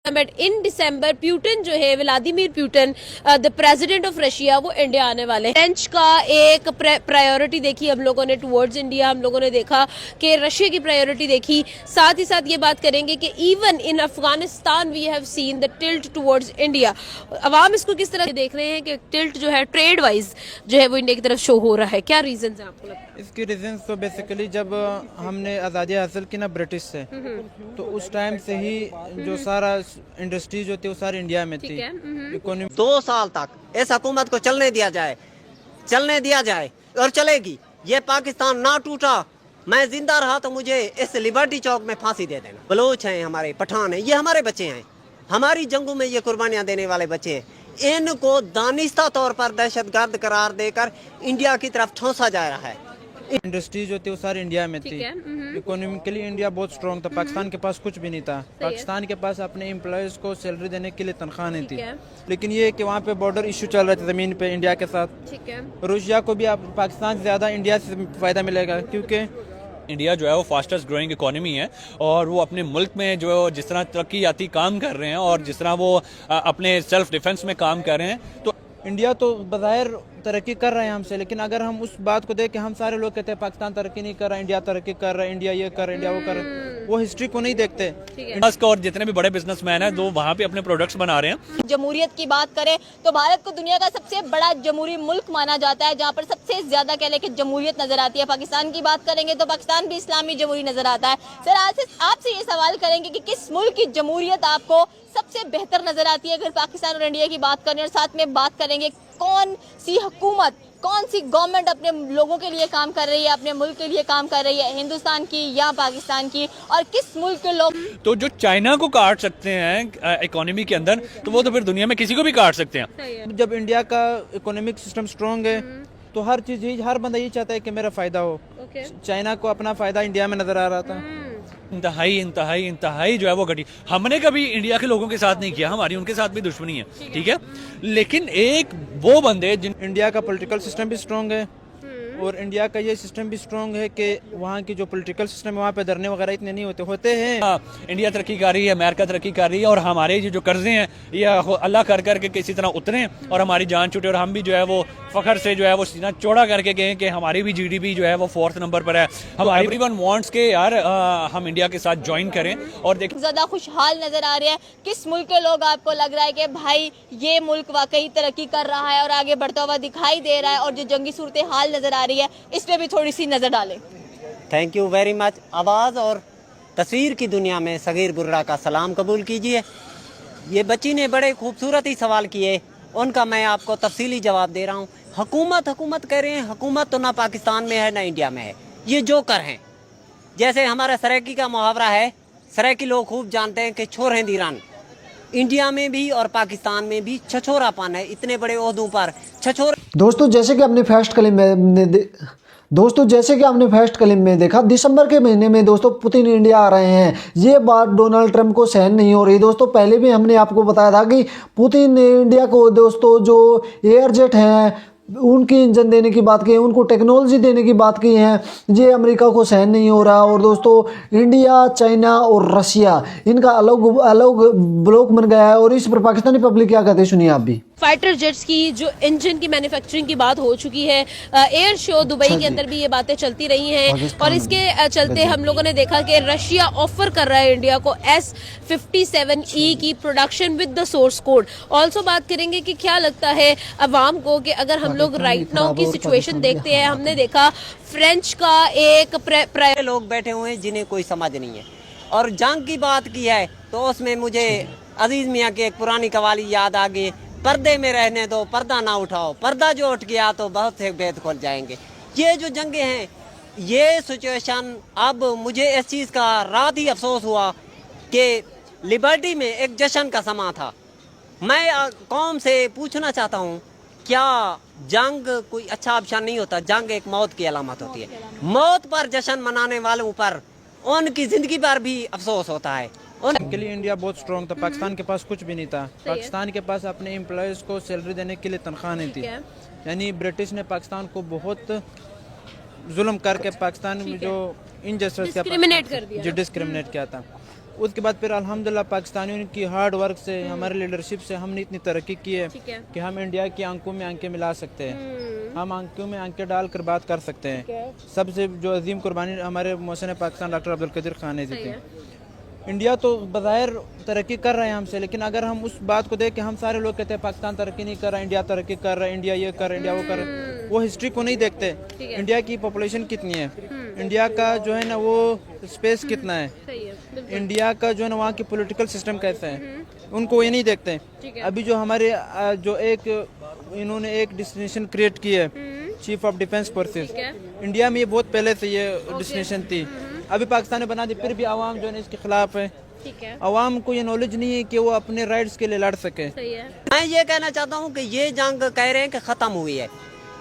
Summit in December Putin जो है Vladimir Putin the president of Russia वो India आने वाले हैं। फ्रेंच का एक प्रायोरिटी देखी हम लोगों ने टुवर्ड्स इंडिया, हम लोगों ने देखा कि रशिया की प्रायोरिटी देखी। साथ ही साथ ये बात करेंगे कि even in Afghanistan we have seen the tilt towards India. अवाम इसको किस तरह देख रहे हैं कि टिल्ट जो है ट्रेड वाइज जो है वो इंडिया की तरफ शो हो रहा है, क्या रीजन है आपको लगता है? इसके रीजन तो बेसिकली जब हमने आज़ादी हासिल की ना ब्रिटिश से, तो उस टाइम से ही जो सारा इंडस्ट्रीज होती है वो सारी इंडिया में थी। इकोनॉमी 2 साल तक इस हुकूमत को चलने दिया जाए और चलेगी। ये पाकिस्तान ना टूटा, मैं जिंदा रहा तो मुझे इस लिबर्टी चौक में फांसी दे देना। बलोच हैं, हमारे पठान हैं, ये हमारे बच्चे हैं, हमारी जंगों में ये कुर्बानियां देने वाले बच्चे हैं। इनको दानिस्ता तौर पर दहशतगर्द करार देकर इंडिया की तरफ ठोंसा जा रहा है। इंडस्ट्रीज होती है वो सारी इंडिया में थी। इकोनॉमिकली इंडिया बहुत स्ट्रॉन्ग था, पाकिस्तान के पास कुछ भी नहीं था। पाकिस्तान के पास अपने एम्प्लॉयज को सैलरी देने के लिए तनख्वाह नहीं थी। लेकिन ये कि वहाँ पे बॉर्डर इशू चल रहे थे ज़मीन पे इंडिया के साथ। रूसिया को भी अब पाकिस्तान से ज़्यादा इंडिया से फ़ायदा मिलेगा, क्योंकि इंडिया जो है वो फास्टेस्ट ग्रोइंग इकोनॉमी है और वो अपने मुल्क में जो जिस तरह तरक्की याती काम कर रहे हैं और जिस तरह वो अपने सेल्फ डिफेंस में काम कर रहे हैं, तो इंडिया तो बज़ाहिर तरक्की कर रहे हैं हमसे, लेकिन अगर हम उस बात को देखें, हम सारे लोग कहते हैं पाकिस्तान तरक्की नहीं कर रहा, इंडिया तरक्की कर रहा है, इंडिया ये कर रहा है, इंडिया वो कर रहा है, वो हिस्ट्री को नहीं देखते। और जितने भी बड़े बिजनेसमैन हैं जो वहाँ पे अपने प्रोडक्ट्स बना रहे हैं। जमहूरियत की बात करें तो भारत को दुनिया का सबसे बड़ा जमहूरी मुल्क माना जाता है, जहाँ पर सबसे ज्यादा कह लें कि जमहूरियत नजर आती है। पाकिस्तान की बात करेंगे तो पाकिस्तान भी इस्लामी जमहूरी नजर आता है। सर, आज आपसे ये सवाल करेंगे कि किस मुल्क की जमहूरियत आपको सबसे बेहतर नजर आती है अगर पाकिस्तान और इंडिया की बात करें, और साथ में बात करेंगे कौन सी हुकूमत, कौन सी गवर्नमेंट अपने लोगों के लिए काम कर रही है, अपने मुल्क के लिए काम कर रही है, हिंदुस्तान की या पाकिस्तान की, और किस मुल्क के लोग। तो जो चाइना को काट सकते हैं इकोनॉमी के अंदर, तो वो तो फिर दुनिया में किसी को भी काट सकते हैं। जब इंडिया का इकोनॉमिक सिस्टम स्ट्रॉन्ग है तो हर चीज हर बंदा यही चाहता है कि मेरा फायदा हो। चाइना को अपना फायदा इंडिया में नजर आ रहा था। इंतहाई जो है वो घटी। हमने कभी इंडिया के लोगों के साथ नहीं किया, हमारी उनके साथ भी दुश्मनी है, ठीक है। लेकिन एक वो बंदे जिन इंडिया का पॉलिटिकल सिस्टम भी स्ट्रॉन्ग है और इंडिया का ये सिस्टम भी स्ट्रॉन्ग है कि वहाँ की जो पॉलिटिकल सिस्टम है वहाँ पे धरने वगैरह इतने नहीं होते हैं। इंडिया तरक्की कर रही है, अमेरिका तरक्की कर रही है, और हमारे जो कर्जे हैं ये अल्लाह कर करके किसी तरह उतरे और हमारी जान छूटे, और हम भी जो है वो फखर से जो है वो सीना चौड़ा करके गए कि हमारी भी जीडीपी जो है वो 4th नंबर पर है। हम एवरीवन वांट्स के यार हम इंडिया के साथ ज्वाइन करें और देखें। ज्यादा खुशहाल नजर आ रहे हैं किस मुल्क के लोग आपको लग रहा है कि भाई ये मुल्क वाकई तरक्की कर रहा है और आगे बढ़ता हुआ दिखाई दे रहा है, और जो जंगी सूरत हाल नजर आ रही है इस पे भी थोड़ी सी नजर डालें। Thank you very much. आवाज़ और तस्वीर की दुनिया में सगीर बुर्रा का सलाम कबूल कीजिए। ये बच्ची ने बड़े खूबसूरत ही सवाल किए, उनका मैं आपको तफसीली जवाब दे रहा हूँ। हुकूमत कह रहे हैं, हुकूमत तो ना पाकिस्तान में है ना इंडिया में है, ये जोकर हैं। जैसे हमारा सराइकी का मुहावरा है, सराइकी लोग खूब जानते हैं कि छोर हैं दीरान। इंडिया में भी और पाकिस्तान में भी छछोरापन है, इतने बड़े ओहदों पर छछोर। दोस्तों जैसे कि हमने फर्स्ट क्लिप में देखा, दिसंबर के महीने में दोस्तों पुतिन इंडिया आ रहे हैं। ये बात डोनाल्ड ट्रंप को सहन नहीं हो रही। दोस्तों पहले भी हमने आपको बताया था कि पुतिन ने इंडिया को दोस्तों जो एयर जेट हैं उनकी इंजन देने की बात की है, उनको टेक्नोलॉजी देने की बात की है, ये अमेरिका को सहन नहीं हो रहा। और दोस्तों इंडिया, चाइना और रशिया इनका अलग अलग ब्लॉक बन गया है, और इस पर पाकिस्तानी पब्लिक क्या कहते हैं सुनिए आप भी। फाइटर जेट्स की जो इंजन की मैन्युफैक्चरिंग की बात हो चुकी है, एयर शो दुबई के अंदर भी ये बातें चलती रही हैं, और इसके चलते हम लोगों ने देखा कि रशिया ऑफर कर रहा है इंडिया को S-57E की production with the source code. Also बात करेंगे कि क्या लगता है अवाम को कि अगर हम लोग राइट नाउ की सिचुएशन देखते हैं, हमने देखा फ्रेंच का एक लोग बैठे हुए हैं जिन्हें कोई समझ नहीं है। और जंग की बात की है तो उसमें मुझे अजीज मियाँ की एक पुरानी कवाली याद आ गई, पर्दे में रहने दो पर्दा ना उठाओ, पर्दा जो उठ गया तो बहुत से भेद खुल जाएंगे। ये जो जंगे हैं, ये सिचुएशन, अब मुझे इस चीज़ का रात ही अफसोस हुआ कि लिबर्टी में एक जश्न का समा था। मैं कौम से पूछना चाहता हूँ, क्या जंग कोई अच्छा ऑप्शन नहीं होता? जंग एक मौत की अलामत होती है। मौत पर जश्न मनाने वालों पर उनकी जिंदगी पर भी अफसोस होता है। के लिए इंडिया बहुत स्ट्रॉन्ग था, पाकिस्तान के पास कुछ भी नहीं था। पाकिस्तान के पास अपने एम्प्लॉयज को सैलरी देने के लिए तनख्वाह नहीं थी। यानी ब्रिटिश ने पाकिस्तान को बहुत जुल्म करके पाकिस्तान में जो इनजस्टिस डिस्क्रिमिनेट कर दिया, जो डिस्क्रिमिनेट किया था। उसके बाद फिर अल्हम्दुलिल्लाह पाकिस्तानियों की हार्ड वर्क से, हमारे लीडरशिप से हमने इतनी तरक्की की है ठीक है। कि हम इंडिया की आंखों में आंखें मिला सकते हैं। हम आंखों में आंखें डालकर बात कर सकते हैं। सबसे जो अजीम कुर्बानी हमारे मोहसिन पाकिस्तान डॉक्टर अब्दुल कदीर खान ने दी थी। इंडिया तो बज़ाहिर तरक्की कर रहा है हमसे, लेकिन अगर हम उस बात को देख के, हम सारे लोग कहते हैं पाकिस्तान तरक्की नहीं कर रहा, इंडिया तरक्की कर रहा है, इंडिया ये कर रहा है, इंडिया वो कर रहा है, वो हिस्ट्री को नहीं देखते। इंडिया की पॉपुलेशन कितनी है, इंडिया का जो है ना वो स्पेस कितना है, इंडिया का जो है ना वहाँ की पॉलिटिकल सिस्टम कैसा है, उनको ये नहीं देखते। अभी जो हमारे जो एक इन्होंने एक डेस्टिनेशन क्रिएट की है, chief of defence forces, India में ये बहुत पहले से ये डेस्टिनेशन थी, अभी पाकिस्तान ने बना दी, फिर भी आवाम जो है इसके खिलाफ है। आवाम को ये नॉलेज नहीं है कि वो अपने राइट्स के लिए लड़ सके। मैं ये कहना चाहता हूँ कि ये जंग कह रहे हैं कि खत्म हुई है।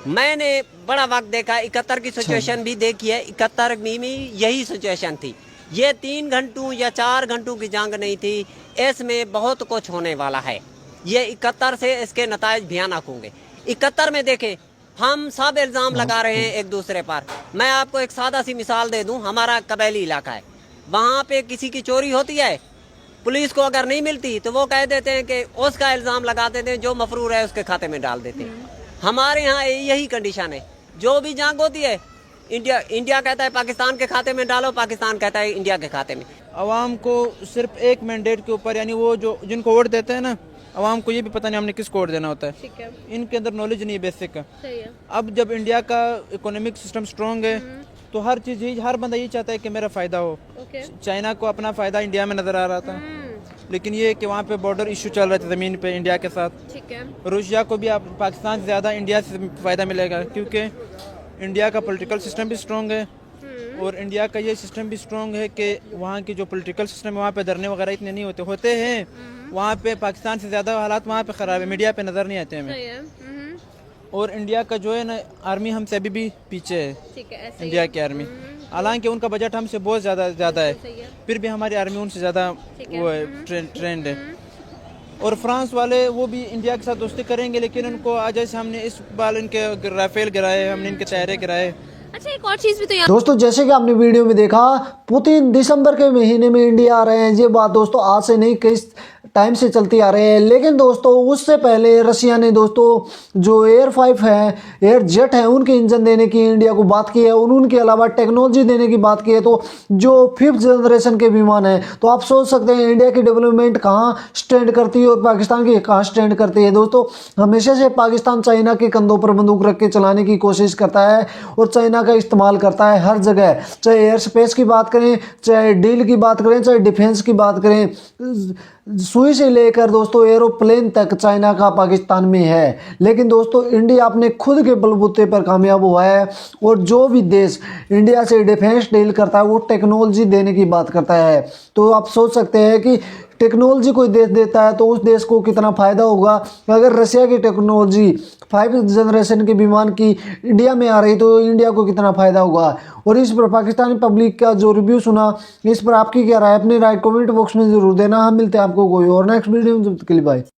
मैंने बड़ा वक्त देखा, 71 की सिचुएशन भी देखी है। 71 में यही सिचुएशन थी। ये 3 घंटों या 4 घंटों की जंग नहीं थी, इसमें बहुत कुछ होने वाला है। ये 71 से इसके नताइज भयानक होंगे। 71 में देखे हम सब इल्जाम लगा रहे हैं एक दूसरे पर। मैं आपको एक सादा सी मिसाल दे दूं, हमारा कबैली इलाका है, वहाँ पे किसी की चोरी होती है, पुलिस को अगर नहीं मिलती तो वो कह देते हैं कि उसका इल्जाम लगा देते हैं, जो मफरूर है उसके खाते में डाल देते हैं। हमारे यहाँ यही कंडीशन है। जो भी जंग होती है, इंडिया कहता है पाकिस्तान के खाते में डालो, पाकिस्तान कहता है इंडिया के खाते में। आवाम को सिर्फ एक मैंडेट के ऊपर, यानी वो जो जिनको वोट देते हैं ना, आवाम को ये भी पता नहीं हमने किसको वोट देना होता है। इनके अंदर नॉलेज नहीं है बेसिक का। अब जब इंडिया का इकोनॉमिक सिस्टम स्ट्रॉन्ग है तो हर चीज यही, हर बंदा यही चाहता है कि मेरा फायदा हो। चाइना को अपना फायदा इंडिया में नजर आ रहा था, लेकिन ये कि वहाँ पे बॉर्डर इशू चल रहे थे जमीन पे इंडिया के साथ। रूसिया को भी पाकिस्तान से ज्यादा इंडिया से फायदा मिलेगा, क्योंकि इंडिया का पॉलिटिकल सिस्टम भी स्ट्रॉन्ग है और इंडिया का ये सिस्टम भी स्ट्रॉन्ग है कि वहाँ की जो पॉलिटिकल सिस्टम है वहाँ पे धरने वगैरह इतने नहीं होते हैं वहाँ पे। पाकिस्तान से ज़्यादा हालात वहाँ पे ख़राब है, मीडिया पे नज़र नहीं आते हमें। और इंडिया का जो है ना आर्मी हमसे अभी भी पीछे है, इंडिया की आर्मी। हालांकि उनका बजट हमसे बहुत ज़्यादा है, फिर भी हमारी आर्मी उनसे ज़्यादा वो है, ट्रेंड है। और फ्रांस वाले वो भी इंडिया के साथ दोस्ती करेंगे, लेकिन उनको आज जैसे हमने इस बार इनके राफेल गिराए, हमने इनके तैयारे गिराए। अच्छा, एक और चीज भी तो दोस्तों जैसे कि आपने वीडियो में देखा, पुतिन दिसंबर के महीने में इंडिया आ रहे हैं। ये बात दोस्तों आज से नहीं, कई टाइम से चलती आ रही है। लेकिन दोस्तों उससे पहले रशिया ने दोस्तों जो एयर 5 है, एयर जेट है, उनके इंजन देने की इंडिया को बात की है और उनके अलावा टेक्नोलॉजी देने की बात की है। तो जो 5th जनरेशन के विमान है, तो आप सोच सकते हैं इंडिया की डेवलपमेंट कहाँ स्टैंड करती है और पाकिस्तान की कहाँ स्टैंड करती है। दोस्तों हमेशा से पाकिस्तान चाइना के कंधों पर बंदूक रख के चलाने की कोशिश करता है और चाइना का इस्तेमाल करता है हर जगह, चाहे एयर स्पेस की बात करें, चाहे डील की बात करें, चाहे डिफेंस की बात करें। सुई से लेकर दोस्तों एरोप्लेन तक चाइना का पाकिस्तान में है। लेकिन दोस्तों इंडिया अपने खुद के बलबूते पर कामयाब हुआ है और जो भी देश इंडिया से डिफेंस डील करता है वो टेक्नोलॉजी देने की बात करता है। तो आप सोच सकते हैं कि टेक्नोलॉजी कोई देश देता है तो उस देश को कितना फ़ायदा होगा। अगर रशिया की टेक्नोलॉजी 5th जनरेशन के विमान की इंडिया में आ रही तो इंडिया को कितना फ़ायदा होगा। और इस पर पाकिस्तानी पब्लिक का जो रिव्यू सुना, इस पर आपकी क्या राय, अपनी राय कमेंट बॉक्स में ज़रूर देना। हम मिलते हैं आपको कोई और नेक्स्ट वीडियो में, जब तक के लिए बाय।